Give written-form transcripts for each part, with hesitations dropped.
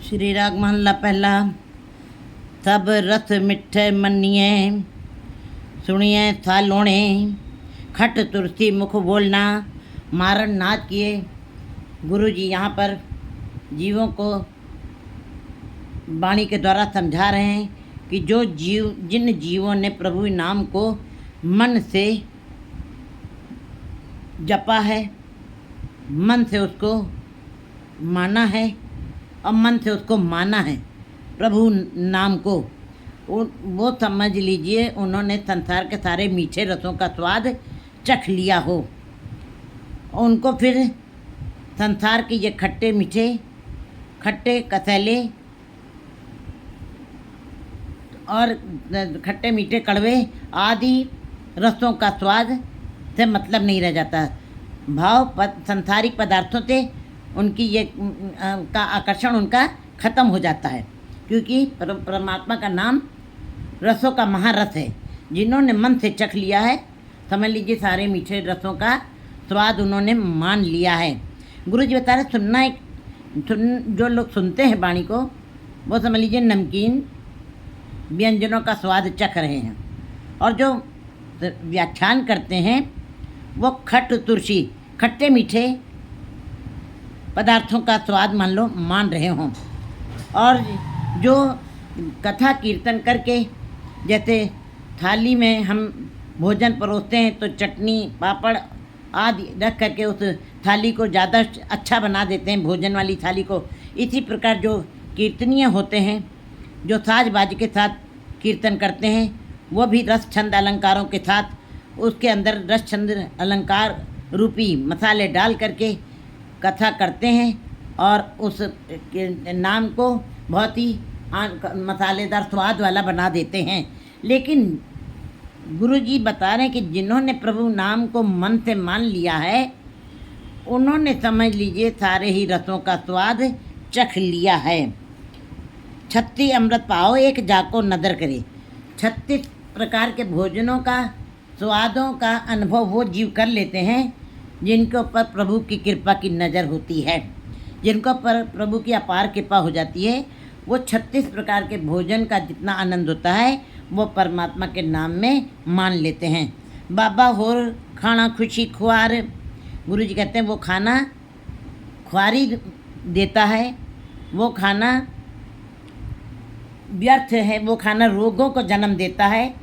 श्री राग महला पहला। तब रथ मिठे मनिए, सुनिए था लोणे, खट तुरसी मुख बोलना, मारण नाथ किए। गुरु जी यहाँ पर जीवों को वाणी के द्वारा समझा रहे हैं कि जिन जीवों ने प्रभु नाम को मन से जपा है, मन से उसको माना है और मन से उसको माना है प्रभु नाम को, वो समझ लीजिए उन्होंने संसार के सारे मीठे रसों का स्वाद चख लिया हो। उनको फिर संसार के ये खट्टे मीठे, खट्टे कसैले और खट्टे मीठे कड़वे आदि रसों का स्वाद से मतलब नहीं रह जाता। सांसारिक पदार्थों से उनकी ये का आकर्षण उनका खत्म हो जाता है, क्योंकि परमात्मा का नाम रसों का महारस है। जिन्होंने मन से चख लिया है, समझ लीजिए सारे मीठे रसों का स्वाद उन्होंने मान लिया है। गुरु जी बता रहे जो लोग सुनते हैं वाणी को, वो समझ लीजिए नमकीन व्यंजनों का स्वाद चख रहे हैं, और जो व्याख्यान करते हैं वो खट तुलसी खट्टे मीठे पदार्थों का स्वाद मान रहे हों। और जो कथा कीर्तन करके, जैसे थाली में हम भोजन परोसते हैं तो चटनी पापड़ आदि रख करके उस थाली को ज़्यादा अच्छा बना देते हैं, भोजन वाली थाली को। इसी प्रकार जो कीर्तनीय होते हैं, जो साज बाज के साथ कीर्तन करते हैं, वो भी रस छंद अलंकारों के साथ उसके अंदर रस छंद अलंकार रूपी मसाले डाल करके कथा करते हैं और उस नाम को बहुत ही मसालेदार स्वाद वाला बना देते हैं। लेकिन गुरु जी बता रहे हैं कि जिन्होंने प्रभु नाम को मन से मान लिया है, उन्होंने समझ लीजिए सारे ही रसों का स्वाद चख लिया है। 36 अमृत पाओ एक जाको नदर करे। 36 प्रकार के भोजनों का स्वादों का अनुभव वो जीव कर लेते हैं जिनके ऊपर प्रभु की कृपा की नज़र होती है, जिनको पर प्रभु की अपार कृपा हो जाती है। वो 36 प्रकार के भोजन का जितना आनंद होता है वो परमात्मा के नाम में मान लेते हैं। बाबा होर खाना खुशी खुआर, गुरु जी कहते हैं वो खाना खुआरी देता है, वो खाना व्यर्थ है, वो खाना रोगों को जन्म देता है,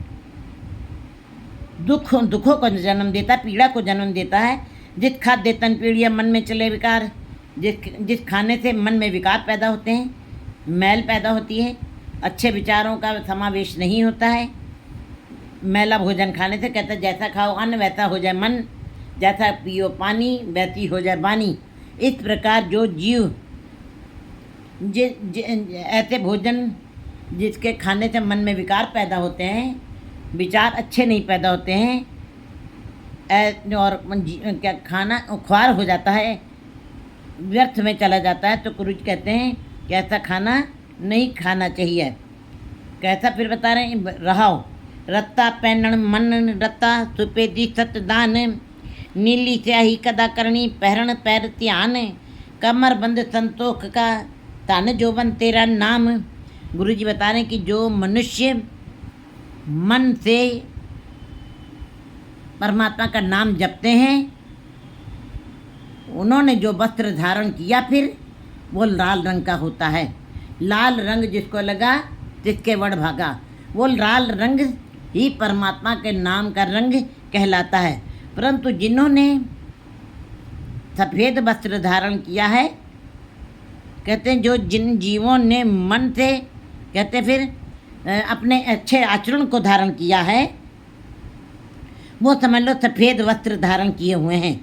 दुखों को जन्म देता है, पीड़ा को जन्म देता है। जिस खाद्य तन पीड़िया मन में चले विकार, जिस खाने से मन में विकार पैदा होते हैं, मैल पैदा होती है, अच्छे विचारों का समावेश नहीं होता है। मैला भोजन खाने से कहता है जैसा खाओ अन्न वैसा हो जाए मन, जैसा पियो पानी वैसी हो जाए वाणी। इस प्रकार जो जीव ऐसे भोजन जिसके खाने से मन में विकार पैदा होते हैं, विचार अच्छे नहीं पैदा होते हैं, और क्या खाना ख्वार हो जाता है, व्यर्थ में चला जाता है, तो गुरु जी कहते हैं कि ऐसा खाना नहीं खाना चाहिए। कैसा फिर बता रहे हैं, रहाओ रत्ता पैनण मन रत्ता सुपेदी सतदान, नीली स्याही कदा करनी पहरण पैर ध्यान, कमर बंद संतोख का तन जोबन तेरा नाम। गुरु जी बता रहे हैं कि जो मनुष्य मन से परमात्मा का नाम जपते हैं, उन्होंने जो वस्त्र धारण किया फिर वो लाल रंग का होता है। लाल रंग जिसको लगा तिसके वड़ भागा, वो लाल रंग ही परमात्मा के नाम का रंग कहलाता है। परंतु जिन्होंने सफ़ेद वस्त्र धारण किया है, कहते हैं जो जिन जीवों ने मन से कहते फिर अपने अच्छे आचरण को धारण किया है, वो समझ लो सफ़ेद वस्त्र धारण किए हुए हैं।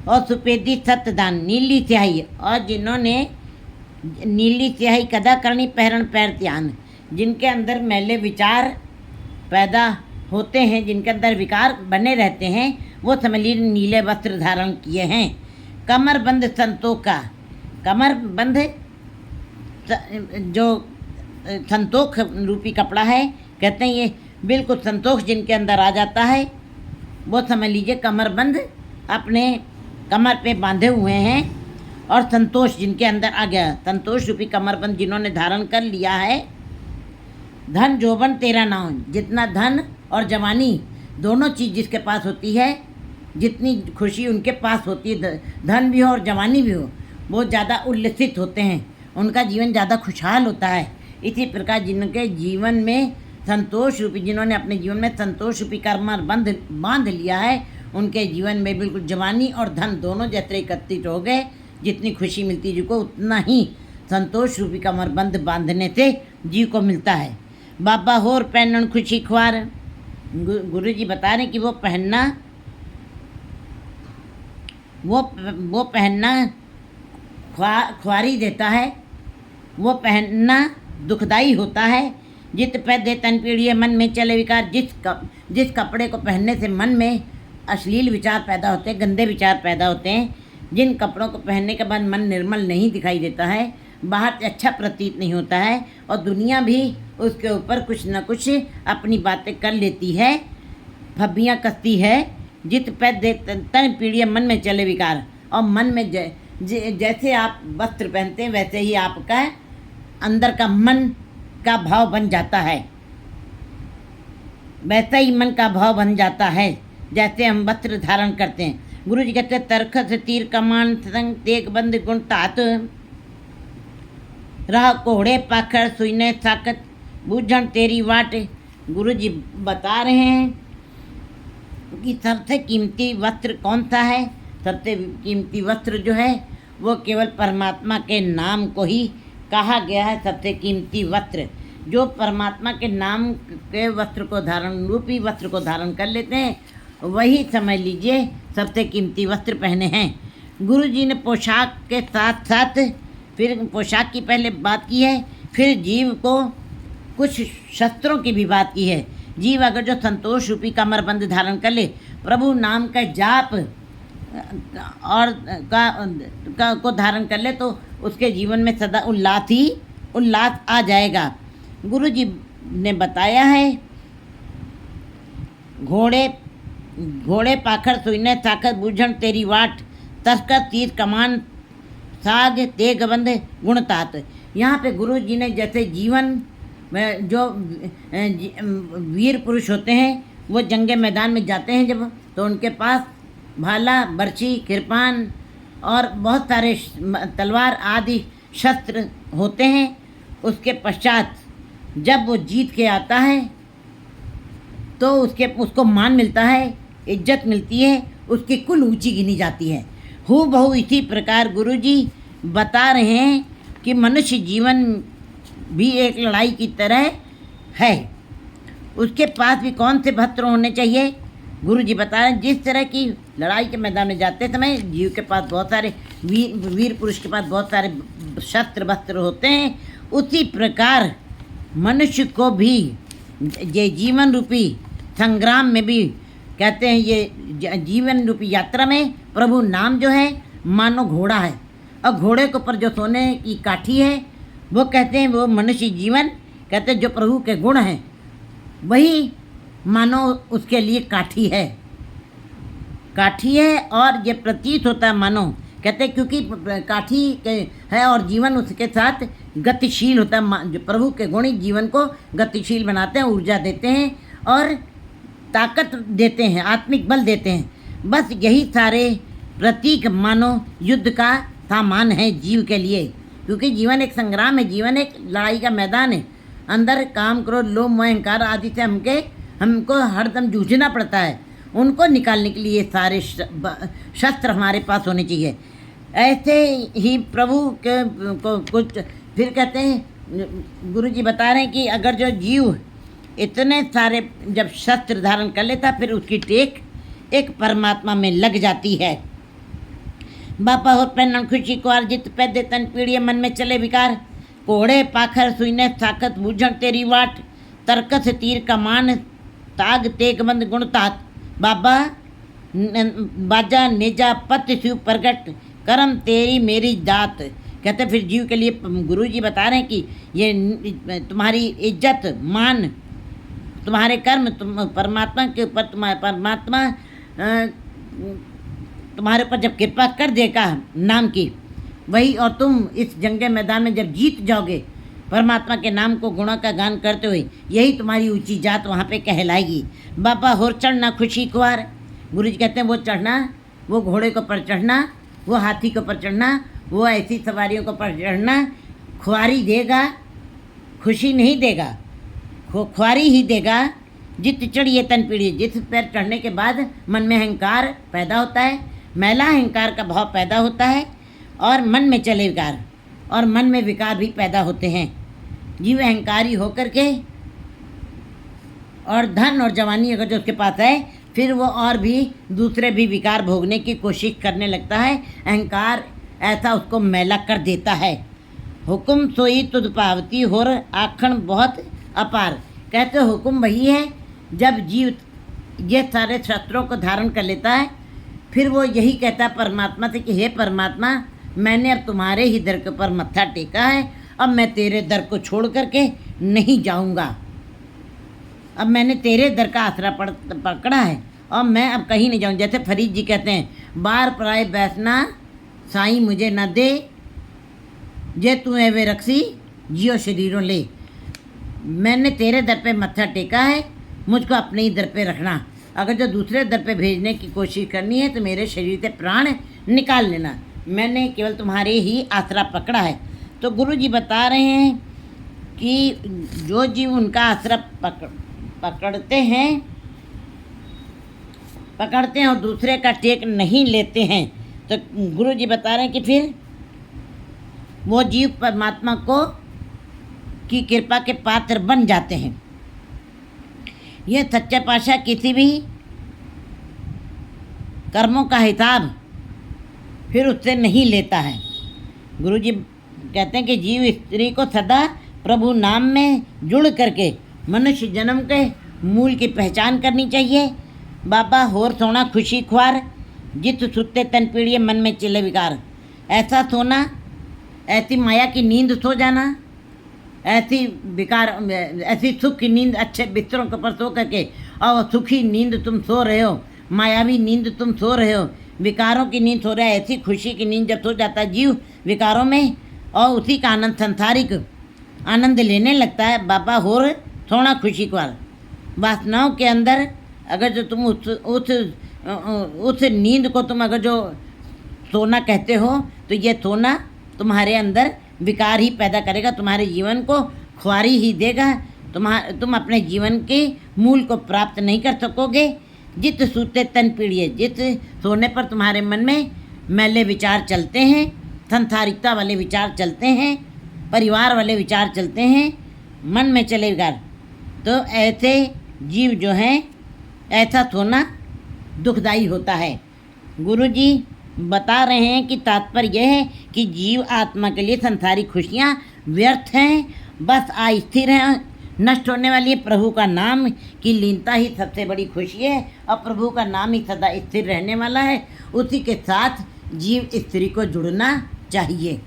और सुपेदी सतदान नीली स्याही, और जिन्होंने नीली स्याही कदा करनी पहरण पैर ध्यान, जिनके अंदर मैले विचार पैदा होते हैं, जिनके अंदर विकार बने रहते हैं, वो समझ लीजिए नीले वस्त्र धारण किए हैं। कमर बंद संतोख का, कमर बंद जो संतोख रूपी कपड़ा है, कहते हैं ये बिल्कुल संतोष जिनके अंदर आ जाता है, वो समझ लीजिए कमरबंद अपने कमर पे बांधे हुए हैं और संतोष जिनके अंदर आ गया, संतोष रूपी कमरबंद जिन्होंने धारण कर लिया है। धन जोबन तेरा नाम, जितना धन और जवानी दोनों चीज़ जिसके पास होती है, जितनी खुशी उनके पास होती है, धन भी हो और जवानी भी हो, वो ज़्यादा उल्लसित होते हैं, उनका जीवन ज़्यादा खुशहाल होता है। इसी प्रकार जिनके जीवन में संतोष रूपी, जिन्होंने अपने जीवन में संतोष रूपी कमरबंद बांध लिया है, उनके जीवन में बिल्कुल जवानी और धन दोनों जैसे एकत्रित हो गए। जितनी खुशी मिलती है जीव को, उतना ही संतोष रूपी कमरबंद बांधने से जीव को मिलता है। बाबा होर पहनन खुशी ख्वार, गुरु जी बता रहे हैं कि वो पहनना ख्वारी देता है, वो पहनना दुखदाई होता है। जित पै दे तन पीड़िए मन में चले विकार, जिस कपड़े को पहनने से मन में अश्लील विचार पैदा होते हैं, गंदे विचार पैदा होते हैं, जिन कपड़ों को पहनने के बाद मन निर्मल नहीं दिखाई देता है, बाहर से अच्छा प्रतीत नहीं होता है और दुनिया भी उसके ऊपर कुछ न कुछ अपनी बातें कर लेती है, फब्बियाँ कसती है। जित पै दे तन पीड़िए मन में चले विकार, और मन में जैसे आप वस्त्र पहनते हैं वैसे ही आपका अंदर का मन का भाव बन जाता है, वैसा ही मन का भाव बन जाता है जैसे हम वस्त्र धारण करते हैं। गुरु जी कहते हैं तरखस तीर कमान संग तेग बंद गुण तात, राह कोहड़े पाखर सुईने साकत बूझन तेरी वाट। गुरु जी बता रहे हैं कि सबसे कीमती वस्त्र कौन सा है। सबसे कीमती वस्त्र जो है वो केवल परमात्मा के नाम को ही कहा गया है। सबसे कीमती वस्त्र जो परमात्मा के नाम के वस्त्र को धारण, रूपी वस्त्र को धारण कर लेते हैं, वही समझ लीजिए सबसे कीमती वस्त्र पहने हैं। गुरु जी ने पोशाक के साथ साथ फिर पोशाक की पहले बात की है, फिर जीव को कुछ शस्त्रों की भी बात की है। जीव अगर जो संतोष रूपी कमरबंद धारण कर ले, प्रभु नाम का जाप और को धारण कर ले, तो उसके जीवन में सदा उल्लास आ जाएगा। गुरु जी ने बताया है घोड़े पाखर सुईने ताकत बूझन तेरी वाट, तस्कर तीर कमान साग तेग बंद गुणतात। यहाँ पे गुरु जी ने जैसे जीवन में जो वीर पुरुष होते हैं वो जंगे मैदान में जाते हैं जब, तो उनके पास भाला, बर्छी, कृपान और बहुत सारे तलवार आदि शस्त्र होते हैं। उसके पश्चात जब वो जीत के आता है तो उसको मान मिलता है, इज्जत मिलती है, उसकी कुल ऊंची गिनी जाती है। हूबहू इसी प्रकार गुरु जी बता रहे हैं कि मनुष्य जीवन भी एक लड़ाई की तरह है। उसके पास भी कौन से वस्त्र होने चाहिए? गुरु जी बता रहे हैं जिस तरह की लड़ाई के मैदान में जाते समय जीव के पास बहुत सारे वीर पुरुष के पास बहुत सारे शस्त्र वस्त्र होते हैं, उसी प्रकार मनुष्य को भी ये जीवन रूपी संग्राम में भी कहते हैं, ये जीवन रूपी यात्रा में प्रभु नाम जो है मानो घोड़ा है, और घोड़े के ऊपर जो सोने की काठी है वो कहते हैं वो मनुष्य जीवन, कहते हैं जो प्रभु के गुण हैं वही मानो उसके लिए काठी है। और ये प्रतीत होता है मानो, कहते हैं क्योंकि काठी है और जीवन उसके साथ गतिशील होता है। जो प्रभु के गुण जीवन को गतिशील बनाते हैं, ऊर्जा देते हैं और ताकत देते हैं, आत्मिक बल देते हैं। बस यही सारे प्रतीक मानो युद्ध का सामान है जीव के लिए, क्योंकि जीवन एक संग्राम है, जीवन एक लड़ाई का मैदान है। अंदर काम, क्रोध, लोभ, मोह, अहंकार आदि से हमको हरदम जूझना पड़ता है। उनको निकालने के लिए सारे शस्त्र हमारे पास होने चाहिए। ऐसे ही प्रभु के को कुछ फिर कहते हैं, गुरु जी बता रहे हैं कि अगर जो जीव इतने सारे जब शस्त्र धारण कर लेता, फिर उसकी टेक एक परमात्मा में लग जाती है। बापा हो पहन खुशी को अर्जित पैदे तन पीड़िए मन में चले विकार, कोड़े पाखर सुईने साकत बूझन तेरी वाट, तरकस तीर कमान ताग तेग बंद गुणतात। बाबा बाजा नेजा पत शिव प्रगट करम तेरी मेरी जात। कहते फिर जीव के लिए गुरु जी बता रहे हैं कि ये तुम्हारी इज्जत, मान, तुम्हारे कर्म, तुम परमात्मा के ऊपर, परमात्मा तुम्हारे ऊपर जब कृपा कर देगा नाम की, वही, और तुम इस जंग के मैदान में जब जीत जाओगे परमात्मा के नाम को गुणों का गान करते हुए, यही तुम्हारी ऊंची जात वहाँ पे कहलाएगी। बाबा होर चढ़ना खुशी कुआर, गुरु जी कहते हैं वो चढ़ना, वो घोड़े को पर चढ़ना, वो हाथी को पर चढ़ना, वो ऐसी सवारियों को पर चढ़ना खुआरी देगा, खुशी नहीं देगा, खुआरी ही देगा। जित चढ़िए तन पीढ़ी, जिस पर चढ़ने के बाद मन में अहंकार पैदा होता है, मैला अहंकार का भाव पैदा होता है, और मन में चले विकार, और मन में विकार भी पैदा होते हैं। जीव अहंकारी होकर के, और धन और जवानी अगर जो उसके पास है, फिर वो और भी दूसरे भी विकार भोगने की कोशिश करने लगता है। अहंकार ऐसा उसको मैला कर देता है। हुक्म सोई तुद पावती होर आखण बहुत अपार, कहते हुक्म वही है जब जीव ये सारे शस्त्रों को धारण कर लेता है, फिर वो यही कहता है परमात्मा से कि हे परमात्मा, मैंने अब तुम्हारे ही दर के ऊपर मत्था टेका है, अब मैं तेरे दर को छोड़ करके नहीं जाऊंगा। अब मैंने तेरे दर का आसरा पकड़ा है और मैं अब कहीं नहीं जाऊँ। जैसे फरीद जी कहते हैं, बार पराए बैठना साईं मुझे न दे, जे तू है वे रखसी जियो शरीरों ले। मैंने तेरे दर पे मत्था टेका है, मुझको अपने ही दर पे रखना। अगर जो दूसरे दर पे भेजने की कोशिश करनी है तो मेरे शरीर से प्राण निकाल लेना, मैंने केवल तुम्हारे ही आसरा पकड़ा है। तो गुरु जी बता रहे हैं कि जो जीव उनका आसरा पकड़ते हैं और दूसरे का टेक नहीं लेते हैं, तो गुरु जी बता रहे हैं कि फिर वो जीव परमात्मा को की कृपा के पात्र बन जाते हैं। ये सच्चा पातशाह किसी भी कर्मों का हिसाब फिर उससे नहीं लेता है। गुरु जी कहते हैं कि जीव स्त्री को सदा प्रभु नाम में जुड़ करके मनुष्य जन्म के मूल की पहचान करनी चाहिए। बाबा होर सोना खुशी खुआर, जित सुते तन पीड़िए मन में चिले विकार। ऐसा सोना, ऐसी माया की नींद सो जाना, ऐसी विकार, ऐसी सुख की नींद अच्छे बिस्तरों के ऊपर सो करके, और सुखी नींद तुम सो रहे हो, मायावी नींद तुम सो रहे हो, विकारों की नींद सो रहा है। ऐसी खुशी की नींद जब सो जाता है जीव विकारों में, और उसी का आनंद सांसारिक आनंद लेने लगता है। बाबा होर थोड़ा खुशी को वासनाओं के अंदर अगर जो तुम उस नींद को तुम अगर जो सोना कहते हो, तो ये सोना तुम्हारे अंदर विकार ही पैदा करेगा, तुम्हारे जीवन को खुआरी ही देगा। तुम अपने जीवन के मूल को प्राप्त नहीं कर सकोगे। जित सूते तन पीड़िए, जित सोने पर तुम्हारे मन में मैले विचार चलते हैं, संसारिकता वाले विचार चलते हैं, परिवार वाले विचार चलते हैं, मन में चले विकार, तो ऐसे जीव जो हैं, ऐसा सोना दुखदाई होता है। गुरु जी बता रहे हैं कि तात्पर्य यह है कि जीव आत्मा के लिए संसारिक खुशियाँ व्यर्थ हैं, बस अस्थिर हैं, नष्ट होने वाली है। प्रभु का नाम की लीनता ही सबसे बड़ी खुशी है, और प्रभु का नाम ही सदा स्थिर रहने वाला है। उसी के साथ जीव स्त्री को जुड़ना चाहिए।